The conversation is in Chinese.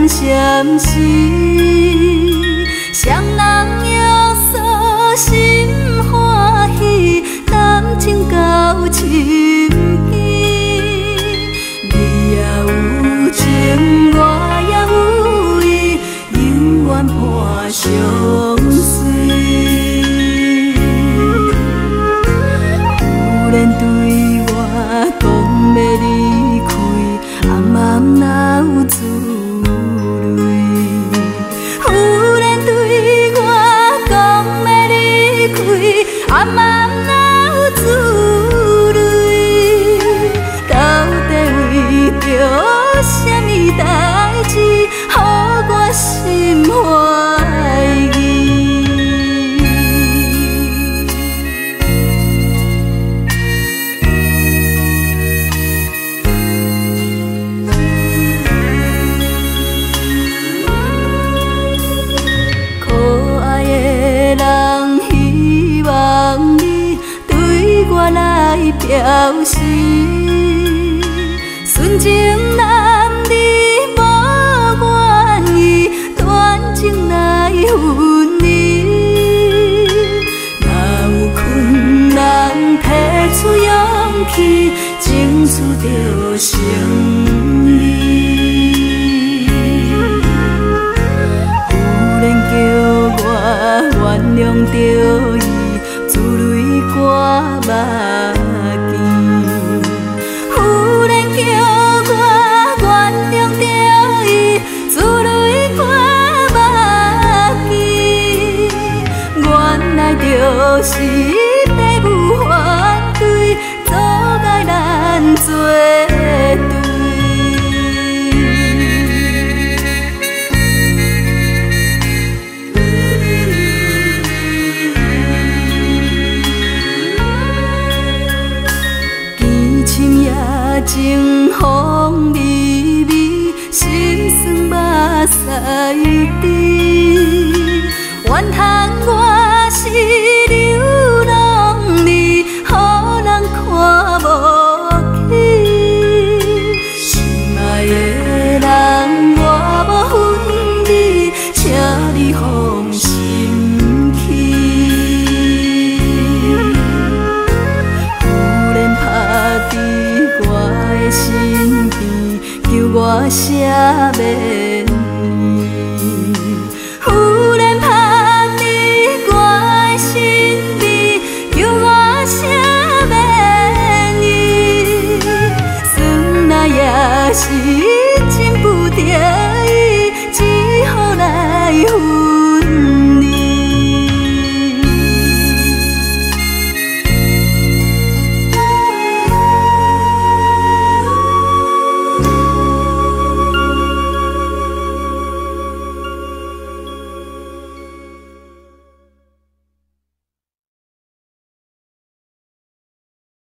闪时，双人约束心欢喜，感情到深更。你也有情，我也有意，永远伴相随。有人对我讲要离开，暗暗哪有滋味？有人对我讲要离开，暗暗哪有滋味？到底为着什么代志，予我心怀疑？可爱的人，希望你对我来表示，纯情男儿无愿意，断情来分离。若有困难，提出勇气，争取着胜利。有人叫我原谅着伊，自泪挂目镜。有人叫我原谅着伊，自泪挂目镜。原来就是地母反对，阻碍咱作对。深夜情风微微，心酸目屎滴。怨叹我是流浪儿，予人看无起。心爱的人，我无分你，请你放心去。有人拍伫我的身边，叫我写要。